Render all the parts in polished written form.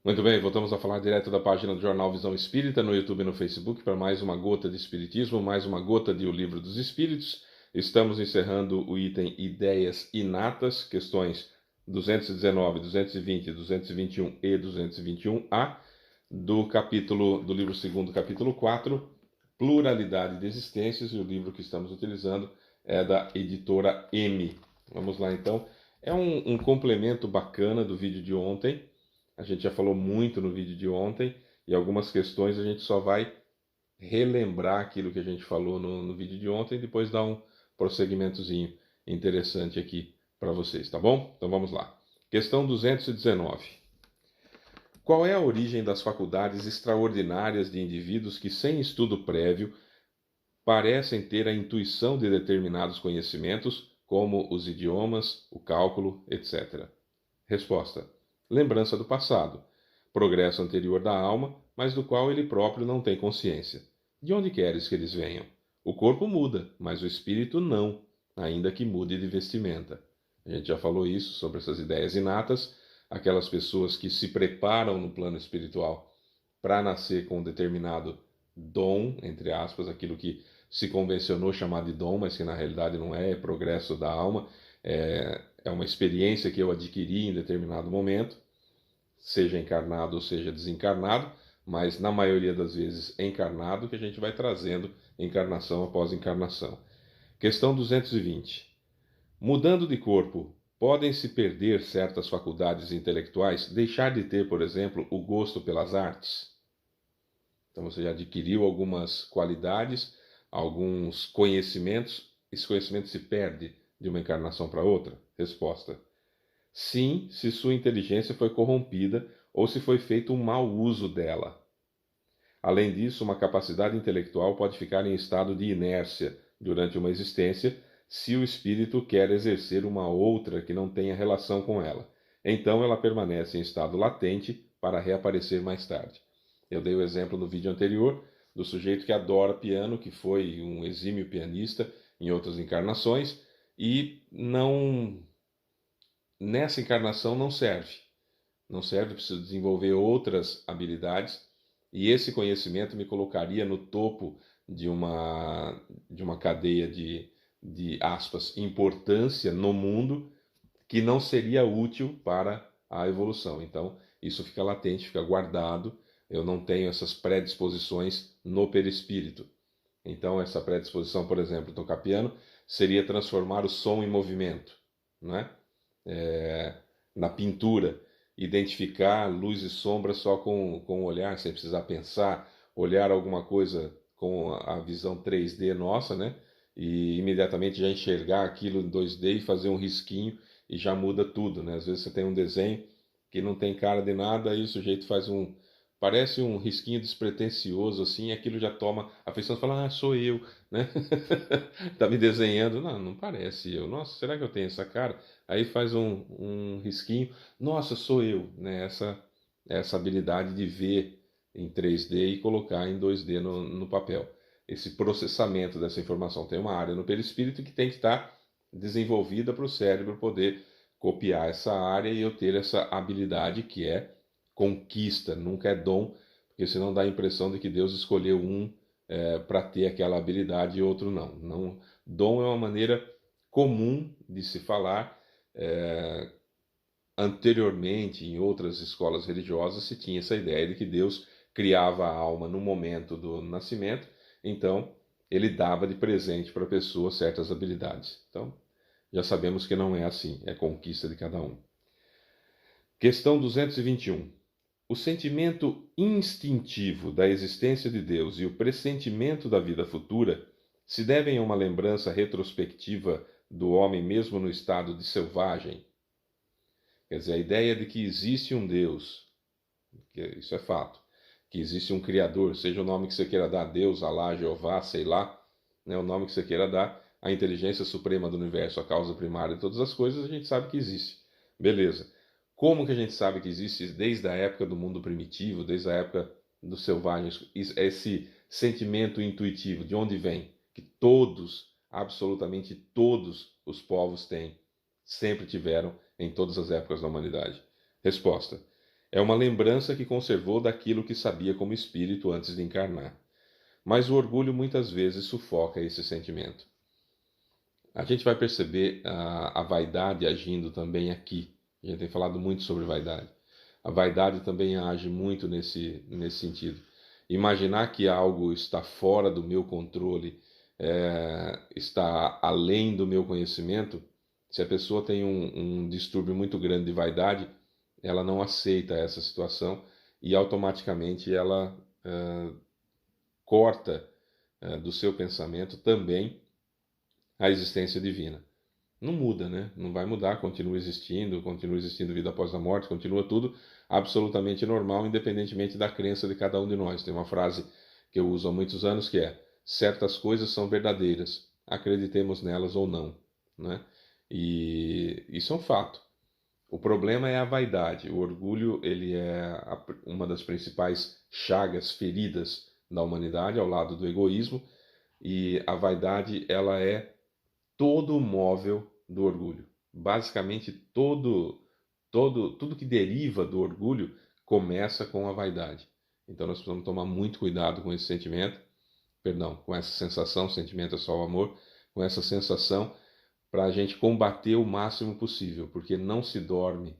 Muito bem, voltamos a falar direto da página do Jornal Visão Espírita, no YouTube e no Facebook, para mais uma gota de Espiritismo, mais uma gota de O Livro dos Espíritos. Estamos encerrando o item Ideias Inatas, questões 219, 220, 221 e 221A, do livro segundo, capítulo 4, Pluralidade de Existências, e o livro que estamos utilizando é da editora M. Vamos lá, então. É um complemento bacana do vídeo de ontem. A gente já falou muito no vídeo de ontem e algumas questões a gente só vai relembrar aquilo que a gente falou no vídeo de ontem e depois dar um prosseguimentozinho interessante aqui para vocês, tá bom? Então vamos lá. Questão 219. Qual é a origem das faculdades extraordinárias de indivíduos que, sem estudo prévio, parecem ter a intuição de determinados conhecimentos, como os idiomas, o cálculo, etc.? Resposta: lembrança do passado, progresso anterior da alma, mas do qual ele próprio não tem consciência. De onde queres que eles venham? O corpo muda, mas o espírito não, ainda que mude de vestimenta. A gente já falou isso sobre essas ideias inatas, aquelas pessoas que se preparam no plano espiritual para nascer com um determinado dom, entre aspas, aquilo que se convencionou chamar de dom, mas que na realidade não é progresso da alma, é uma experiência que eu adquiri em determinado momento, seja encarnado ou seja desencarnado, mas na maioria das vezes encarnado, que a gente vai trazendo encarnação após encarnação. Questão 220. Mudando de corpo, podem se perder certas faculdades intelectuais, deixar de ter, por exemplo, o gosto pelas artes? Então você já adquiriu algumas qualidades, alguns conhecimentos, esse conhecimento se perde de uma encarnação para outra? Resposta: sim, se sua inteligência foi corrompida ou se foi feito um mau uso dela. Além disso, uma capacidade intelectual pode ficar em estado de inércia durante uma existência se o espírito quer exercer uma outra que não tenha relação com ela. Então ela permanece em estado latente para reaparecer mais tarde. Eu dei o exemplo no vídeo anterior do sujeito que adora piano, que foi um exímio pianista em outras encarnações e não nessa encarnação não serve. Não serve, preciso desenvolver outras habilidades e esse conhecimento me colocaria no topo de uma cadeia de aspas, importância no mundo que não seria útil para a evolução. Então, isso fica latente, fica guardado. Eu não tenho essas predisposições no perispírito. Então, essa predisposição, por exemplo, tocar piano, seria transformar o som em movimento, né? Na pintura, identificar luz e sombra só com o olhar, sem precisar pensar, olhar alguma coisa com a visão 3D nossa, né? E imediatamente já enxergar aquilo em 2D e fazer um risquinho e já muda tudo, né? Às vezes você tem um desenho que não tem cara de nada e o sujeito faz parece um risquinho despretensioso assim, e aquilo já toma a pessoa fala: "Ah, sou eu", né? Tá me desenhando. Não, não parece eu. Nossa, será que eu tenho essa cara? Aí faz um risquinho. Nossa, sou eu, né? Essa habilidade de ver em 3D e colocar em 2D no papel. Esse processamento dessa informação tem uma área no perispírito que tem que estar desenvolvida para o cérebro poder copiar essa área e eu ter essa habilidade que é conquista, nunca é dom, porque senão dá a impressão de que Deus escolheu para ter aquela habilidade e outro não. Não. Dom é uma maneira comum de se falar. é, Anteriormente, em outras escolas religiosas, se tinha essa ideia de que Deus criava a alma no momento do nascimento, então ele dava de presente para a pessoa certas habilidades. Então, já sabemos que não é assim, é conquista de cada um. Questão 221. O sentimento instintivo da existência de Deus e o pressentimento da vida futura se devem a uma lembrança retrospectiva do homem mesmo no estado de selvagem? Quer dizer, a ideia de que existe um Deus, que isso é fato, que existe um Criador, seja o nome que você queira dar, Deus, Alá, Jeová, sei lá, né, o nome que você queira dar, a inteligência suprema do universo, a causa primária de todas as coisas, a gente sabe que existe. Beleza. Como que a gente sabe que existe desde a época do mundo primitivo, desde a época dos selvagens, esse sentimento intuitivo, de onde vem? Que todos, absolutamente todos os povos têm, sempre tiveram, em todas as épocas da humanidade. Resposta: É uma lembrança que conservou daquilo que sabia como espírito antes de encarnar. Mas o orgulho muitas vezes sufoca esse sentimento. A gente vai perceber a vaidade agindo também aqui. A gente tem falado muito sobre vaidade. A vaidade também age muito nesse sentido. Imaginar que algo está fora do meu controle, está além do meu conhecimento. Se a pessoa tem um distúrbio muito grande de vaidade, ela não aceita essa situação e automaticamente ela corta do seu pensamento também a existência divina. Não muda, né? Não vai mudar, continua existindo vida após a morte, continua tudo absolutamente normal, independentemente da crença de cada um de nós. Tem uma frase que eu uso há muitos anos que é: certas coisas são verdadeiras, acreditemos nelas ou não, né? E isso é um fato. O problema é a vaidade. O orgulho, ele é uma das principais chagas, feridas da humanidade, ao lado do egoísmo, e a vaidade, ela é todo o móvel do orgulho. Basicamente, tudo que deriva do orgulho começa com a vaidade. Então nós precisamos tomar muito cuidado com esse sentimento, perdão, com essa sensação, sentimento é só o amor, com essa sensação, para a gente combater o máximo possível, porque não se dorme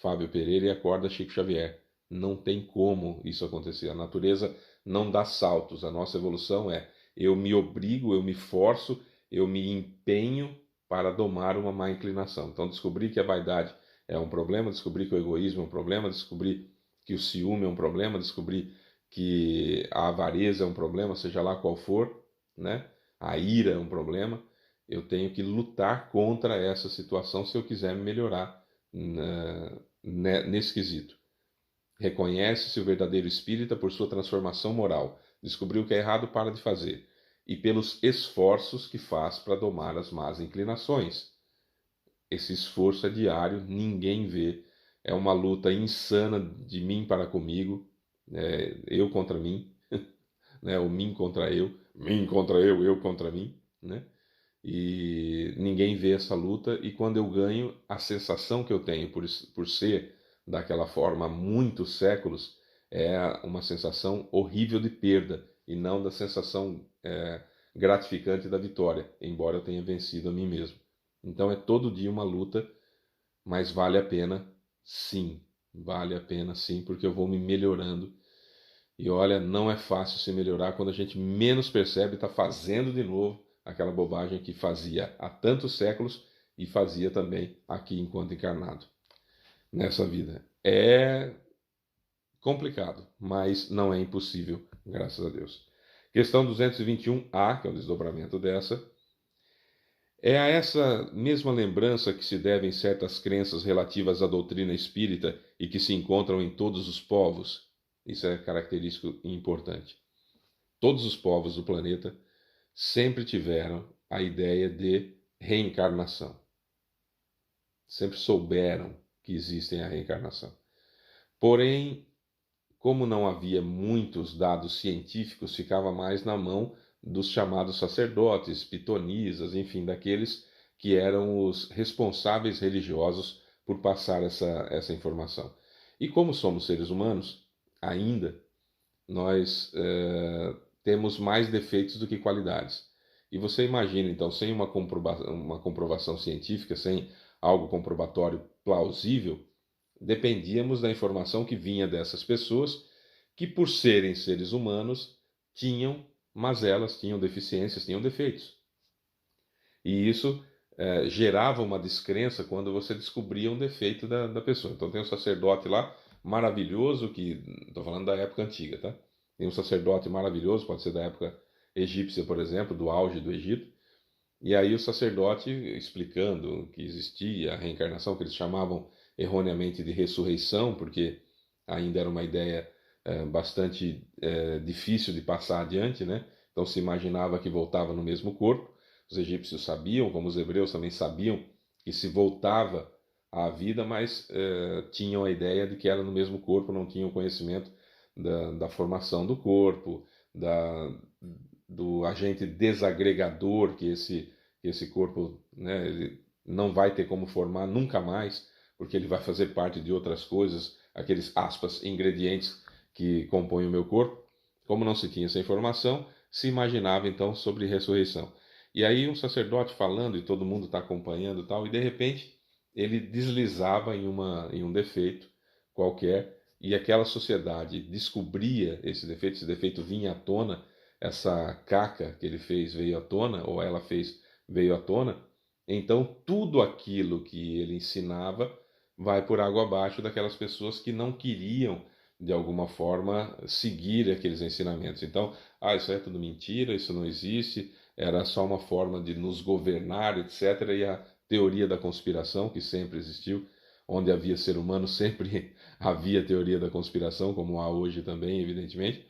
Fábio Pereira e acorda Chico Xavier. Não tem como isso acontecer. A natureza não dá saltos. A nossa evolução é: eu me obrigo, eu me forço, eu me empenho para domar uma má inclinação. Então, descobrir que a vaidade é um problema, descobrir que o egoísmo é um problema, descobrir que o ciúme é um problema, descobrir que a avareza é um problema, seja lá qual for, né? A ira é um problema. Eu tenho que lutar contra essa situação se eu quiser me melhorar nesse quesito. Reconhece-se o verdadeiro espírita por sua transformação moral. Descobriu o que é errado, para de fazer. E pelos esforços que faz para domar as más inclinações. Esse esforço é diário, ninguém vê. É uma luta insana de mim para comigo, eu contra mim, né? O mim contra eu contra mim, né? E ninguém vê essa luta, e quando eu ganho, a sensação que eu tenho por ser daquela forma há muitos séculos é uma sensação horrível de perda e não da sensação gratificante da vitória, embora eu tenha vencido a mim mesmo. Então é todo dia uma luta, mas vale a pena sim, porque eu vou me melhorando. E olha, não é fácil se melhorar quando a gente menos percebe, está fazendo de novo aquela bobagem que fazia há tantos séculos e fazia também aqui enquanto encarnado nessa vida. É complicado, mas não é impossível, graças a Deus. Questão 221A, que é o desdobramento dessa. É a essa mesma lembrança que se devem certas crenças relativas à doutrina espírita e que se encontram em todos os povos. Isso é característico e importante. Todos os povos do planeta sempre tiveram a ideia de reencarnação. Sempre souberam que existe a reencarnação. Porém, como não havia muitos dados científicos, ficava mais na mão dos chamados sacerdotes, pitonisas, enfim, daqueles que eram os responsáveis religiosos por passar essa informação. E como somos seres humanos, ainda, nós temos mais defeitos do que qualidades. E você imagina, então, sem uma comprovação científica, sem algo comprobatório plausível, dependíamos da informação que vinha dessas pessoas que, por serem seres humanos, tinham mazelas, tinham deficiências, tinham defeitos. E isso gerava uma descrença quando você descobria um defeito da pessoa. Então tem um sacerdote lá, maravilhoso, que estou falando da época antiga, tá? Tem um sacerdote maravilhoso, pode ser da época egípcia, por exemplo, do auge do Egito. E aí o sacerdote explicando que existia a reencarnação, que eles chamavam erroneamente de ressurreição, porque ainda era uma ideia bastante difícil de passar adiante, né? Então se imaginava que voltava no mesmo corpo. Os egípcios sabiam, como os hebreus também sabiam, que se voltava à vida, mas tinham a ideia de que era no mesmo corpo, não tinham conhecimento da formação do corpo, do agente desagregador que esse corpo, né, ele não vai ter como formar nunca mais, porque ele vai fazer parte de outras coisas aqueles aspas, ingredientes que compõem o meu corpo. Como não se tinha essa informação, se imaginava então sobre ressurreição. E aí um sacerdote falando e todo mundo está acompanhando e tal, e de repente ele deslizava em um defeito qualquer e aquela sociedade descobria esse defeito vinha à tona, essa caca que ele fez veio à tona, ou ela fez veio à tona, então tudo aquilo que ele ensinava vai por água abaixo daquelas pessoas que não queriam, de alguma forma, seguir aqueles ensinamentos. Então, isso é tudo mentira, isso não existe, era só uma forma de nos governar, etc. E a teoria da conspiração, que sempre existiu, onde havia ser humano, sempre havia teoria da conspiração, como há hoje também, evidentemente,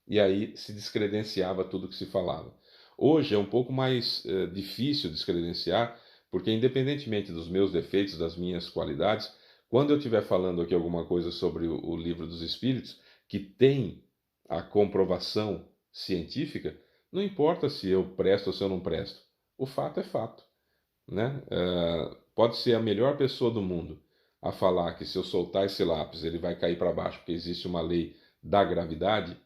e aí se descredenciava tudo que se falava. Hoje é um pouco mais difícil descredenciar, porque independentemente dos meus defeitos, das minhas qualidades, quando eu estiver falando aqui alguma coisa sobre o livro dos Espíritos, que tem a comprovação científica, não importa se eu presto ou se eu não presto. O fato é fato, né? Pode ser a melhor pessoa do mundo a falar que se eu soltar esse lápis ele vai cair para baixo porque existe uma lei da gravidade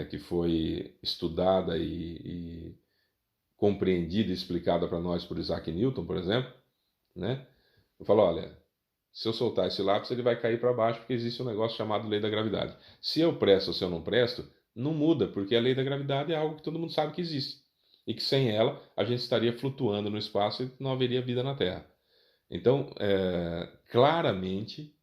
que foi estudada e compreendida e explicada para nós por Isaac Newton, por exemplo, né? Eu falo, olha, se eu soltar esse lápis ele vai cair para baixo porque existe um negócio chamado lei da gravidade. Se eu presto ou se eu não presto, não muda, porque a lei da gravidade é algo que todo mundo sabe que existe. E que sem ela a gente estaria flutuando no espaço e não haveria vida na Terra. Então, claramente,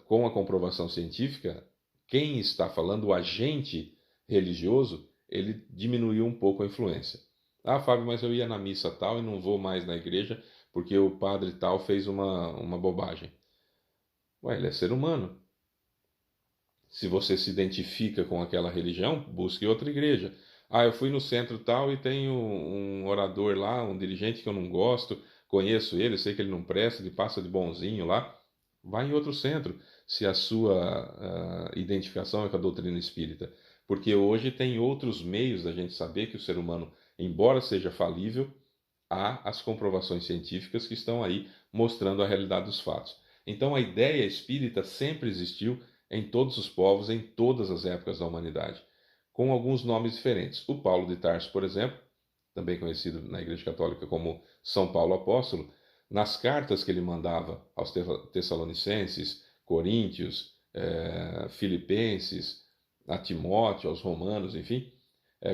com a comprovação científica, quem está falando, o agente religioso, ele diminuiu um pouco a influência. Ah, Fábio, mas eu ia na missa tal e não vou mais na igreja porque o padre tal fez uma bobagem. Ué, ele é ser humano. Se você se identifica com aquela religião, busque outra igreja. Ah, eu fui no centro tal e tem um orador lá, um dirigente que eu não gosto, conheço ele, sei que ele não presta, ele passa de bonzinho lá. Vai em outro centro, se a sua identificação é com a doutrina espírita. Porque hoje tem outros meios da gente saber que o ser humano, embora seja falível, há as comprovações científicas que estão aí mostrando a realidade dos fatos. Então a ideia espírita sempre existiu em todos os povos, em todas as épocas da humanidade, com alguns nomes diferentes. O Paulo de Tarso, por exemplo, também conhecido na Igreja Católica como São Paulo Apóstolo, nas cartas que ele mandava aos Tessalonicenses, Coríntios, Filipenses, a Timóteo, aos Romanos, enfim,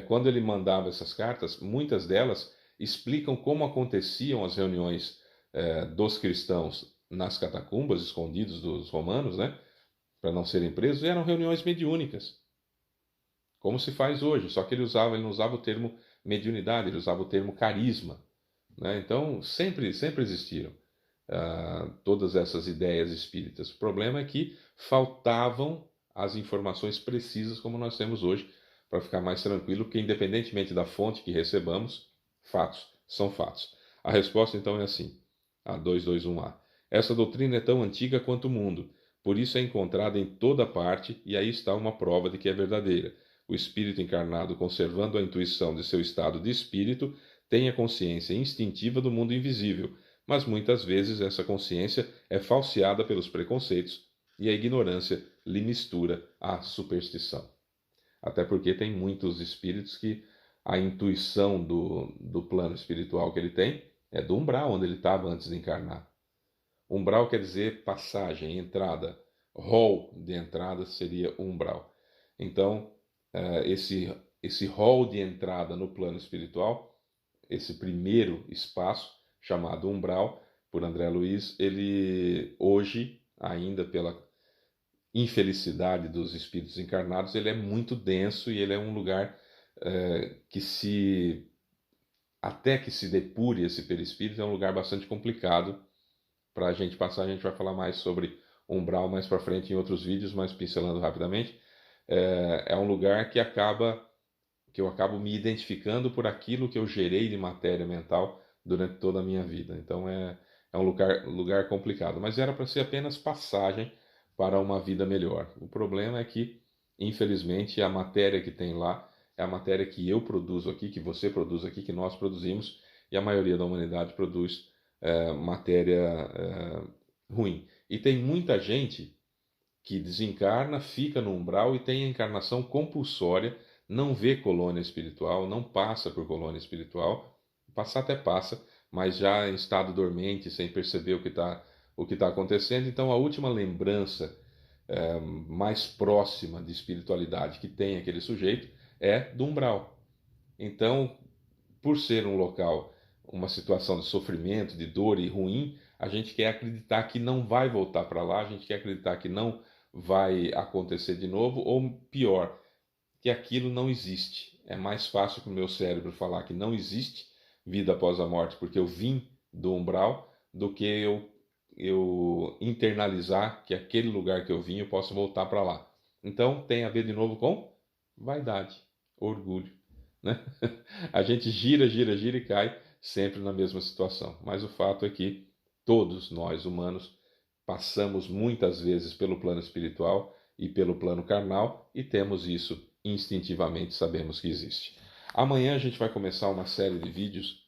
quando ele mandava essas cartas, muitas delas explicam como aconteciam as reuniões dos cristãos nas catacumbas, escondidos dos romanos, né, para não serem presos, e eram reuniões mediúnicas, como se faz hoje, só que ele não usava o termo mediunidade, ele usava o termo carisma, né? Então, sempre existiram todas essas ideias espíritas. O problema é que faltavam as informações precisas como nós temos hoje, para ficar mais tranquilo, que independentemente da fonte que recebamos, fatos são fatos. A resposta então é assim, a 221A. Essa doutrina é tão antiga quanto o mundo, por isso é encontrada em toda parte e aí está uma prova de que é verdadeira. O espírito encarnado, conservando a intuição de seu estado de espírito, tem a consciência instintiva do mundo invisível, mas muitas vezes essa consciência é falseada pelos preconceitos e a ignorância lhe mistura à superstição. Até porque tem muitos espíritos que a intuição do plano espiritual que ele tem é do umbral onde ele estava antes de encarnar. Umbral quer dizer passagem, entrada. Hall de entrada seria umbral. Então, esse hall de entrada no plano espiritual, esse primeiro espaço, chamado umbral, por André Luiz, ele hoje, ainda pela infelicidade dos espíritos encarnados, ele é muito denso e ele é um lugar até que se depure esse perispírito, é um lugar bastante complicado para a gente passar. A gente vai falar mais sobre umbral mais para frente em outros vídeos, mas pincelando rapidamente. É um lugar que eu acabo me identificando por aquilo que eu gerei de matéria mental durante toda a minha vida. Então é um lugar complicado, mas era para ser apenas passagem para uma vida melhor. O problema é que, infelizmente, a matéria que tem lá é a matéria que eu produzo aqui, que você produz aqui, que nós produzimos, e a maioria da humanidade produz matéria ruim. E tem muita gente que desencarna, fica no umbral e tem a encarnação compulsória, não vê colônia espiritual, não passa por colônia espiritual, passar até passa, mas já em estado dormente, sem perceber o que tá acontecendo. Então, a última lembrança mais próxima de espiritualidade que tem aquele sujeito é do umbral. Então, por ser um local, uma situação de sofrimento, de dor e ruim, a gente quer acreditar que não vai voltar para lá, a gente quer acreditar que não vai acontecer de novo, ou pior, que aquilo não existe. É mais fácil para o meu cérebro falar que não existe vida após a morte, porque eu vim do umbral, do que eu internalizar que aquele lugar que eu vim eu posso voltar para lá. Então tem a ver de novo com vaidade, orgulho, né? A gente gira, gira, gira e cai sempre na mesma situação. Mas o fato é que todos nós humanos passamos muitas vezes pelo plano espiritual e pelo plano carnal e temos isso instintivamente, sabemos que existe. Amanhã a gente vai começar uma série de vídeos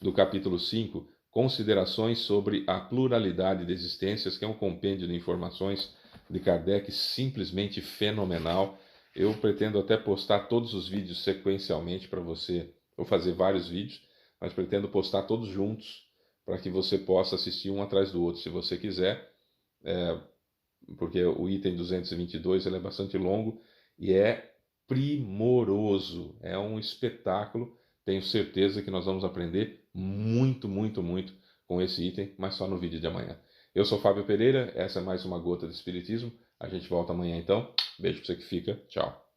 do capítulo 5, Considerações sobre a Pluralidade de Existências, que é um compêndio de informações de Kardec simplesmente fenomenal. Eu pretendo até postar todos os vídeos sequencialmente para você. Vou fazer vários vídeos, mas pretendo postar todos juntos para que você possa assistir um atrás do outro, se você quiser, porque o item 222 ele é bastante longo e é primoroso, é um espetáculo. Tenho certeza que nós vamos aprender muito, muito, muito com esse item, mas só no vídeo de amanhã. Eu sou Fábio Pereira, essa é mais uma Gota de Espiritismo. A gente volta amanhã então. Beijo pra você que fica. Tchau.